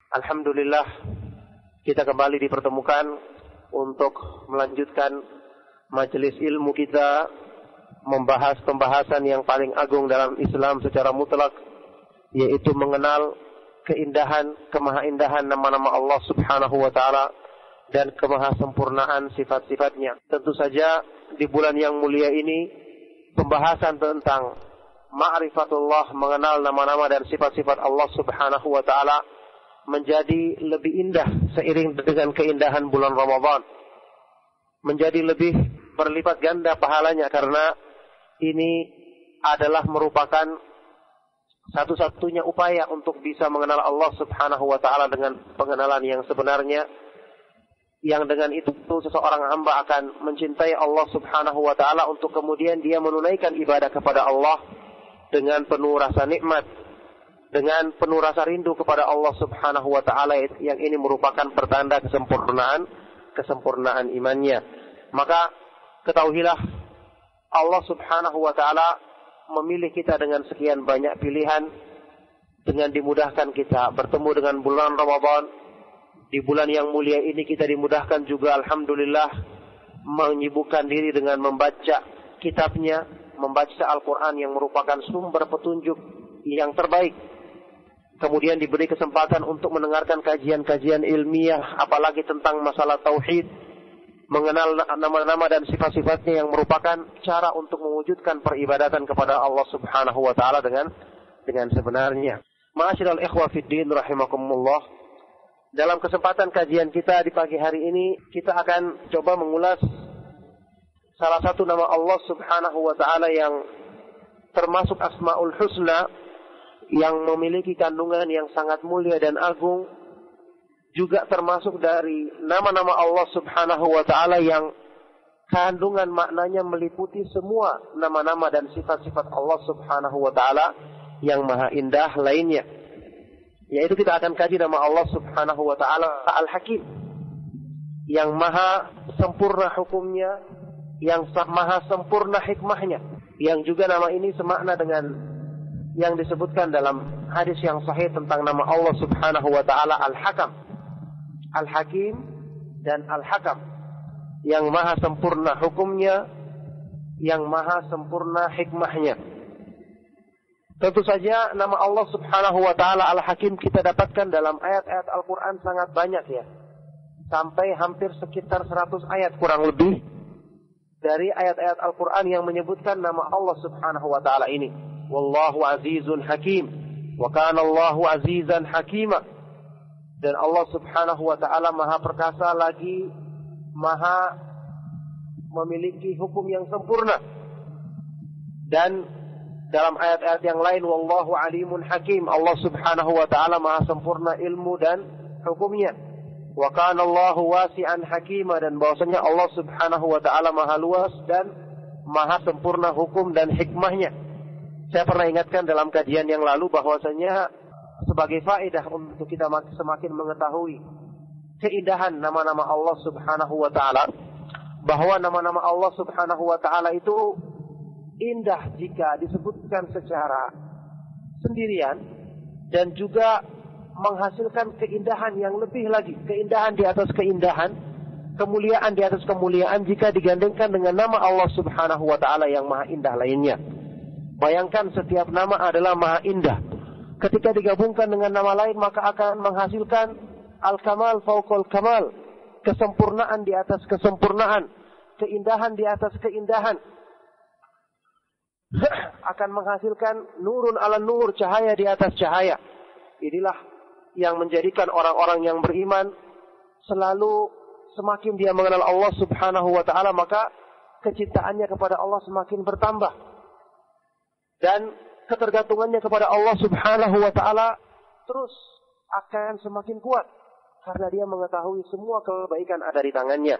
Alhamdulillah kita kembali dipertemukan untuk melanjutkan majelis ilmu kita, membahas pembahasan yang paling agung dalam Islam secara mutlak, yaitu mengenal keindahan, kemahaindahan nama-nama Allah Subhanahu wa taala dan kemahasempurnaan sifat-sifatnya. Tentu saja di bulan yang mulia ini pembahasan tentang ma'rifatullah, mengenal nama-nama dan sifat-sifat Allah Subhanahu wa taala menjadi lebih indah seiring dengan keindahan bulan Ramadan. Menjadi lebih berlipat ganda pahalanya karena ini adalah merupakan satu-satunya upaya untuk bisa mengenal Allah Subhanahu wa taala dengan pengenalan yang sebenarnya, yang dengan itu seseorang hamba akan mencintai Allah Subhanahu wa taala untuk kemudian dia menunaikan ibadah kepada Allah dengan penuh rasa nikmat, dengan penuh rasa rindu kepada Allah Subhanahu wa taala, yang ini merupakan pertanda kesempurnaan imannya. Maka ketahuilah Allah Subhanahu wa taala memilih kita dengan sekian banyak pilihan, dengan dimudahkan kita bertemu dengan bulan Ramadan. Di bulan yang mulia ini kita dimudahkan juga alhamdulillah menyibukkan diri dengan membaca kitabnya, membaca Al-Quran yang merupakan sumber petunjuk yang terbaik. Kemudian diberi kesempatan untuk mendengarkan kajian-kajian ilmiah, apalagi tentang masalah tauhid, mengenal nama-nama dan sifat-sifatnya yang merupakan cara untuk mewujudkan peribadatan kepada Allah Subhanahu wa taala dengan sebenarnya. Ma'asyiral ikhwa fid din rahimakumullah. Dalam kesempatan kajian kita di pagi hari ini, kita akan coba mengulas salah satu nama Allah Subhanahu wa taala yang termasuk Asmaul Husna, yang memiliki kandungan yang sangat mulia dan agung, juga termasuk dari nama-nama Allah Subhanahu wa taala yang kandungan maknanya meliputi semua nama-nama dan sifat-sifat Allah Subhanahu wa taala yang maha indah lainnya. Yaitu kita akan kaji nama Allah Subhanahu wa taala Al-Hakim, yang maha sempurna hukumnya, yang maha sempurna hikmahnya, yang juga nama ini semakna dengan yang disebutkan dalam hadis yang sahih tentang nama Allah Subhanahu wa taala Al-Hakam. Al-Hakim dan Al-Hakam, yang maha sempurna hukumnya, yang maha sempurna hikmahnya. Tentu saja nama Allah Subhanahu wa taala Al-Hakim kita dapatkan dalam ayat-ayat Al-Quran sangat banyak ya. Sampai hampir sekitar 100 ayat kurang lebih dari ayat-ayat Al-Quran yang menyebutkan nama Allah Subhanahu wa taala ini. Wallahu azizun hakim, wa kana Allahu azizan hakima. Dan Allah Subhanahu wa taala maha perkasa lagi maha memiliki hukum yang sempurna. Dan dalam ayat-ayat yang lain, wallahu alimun hakim, Allah Subhanahu wa taala maha sempurna ilmu dan hukumnya. Wa kana Allahu wasi'an hakima, dan bahwasanya Allah Subhanahu wa taala maha luas dan maha sempurna hukum dan hikmahnya. Saya pernah ingatkan dalam kajian yang lalu bahwasanya sebagai faedah untuk kita semakin mengetahui keindahan nama-nama Allah Subhanahu wa taala, bahwa nama-nama Allah Subhanahu wa taala itu indah jika disebutkan secara sendirian, dan juga menghasilkan keindahan yang lebih lagi, keindahan di atas keindahan, kemuliaan di atas kemuliaan jika digandengkan dengan nama Allah Subhanahu wa taala yang maha indah lainnya. Bayangkan setiap nama adalah maha indah. Ketika digabungkan dengan nama lain maka akan menghasilkan al-kamal fauqal kamal, kesempurnaan di atas kesempurnaan, keindahan di atas keindahan. Akan menghasilkan nurun ala nur, cahaya di atas cahaya. Inilah yang menjadikan orang-orang yang beriman selalu semakin dia mengenal Allah Subhanahu wa taala, maka kecintaannya kepada Allah semakin bertambah. Dan ketergantungannya kepada Allah Subhanahu wa taala terus akan semakin kuat karena dia mengetahui semua kebaikan ada di tangannya.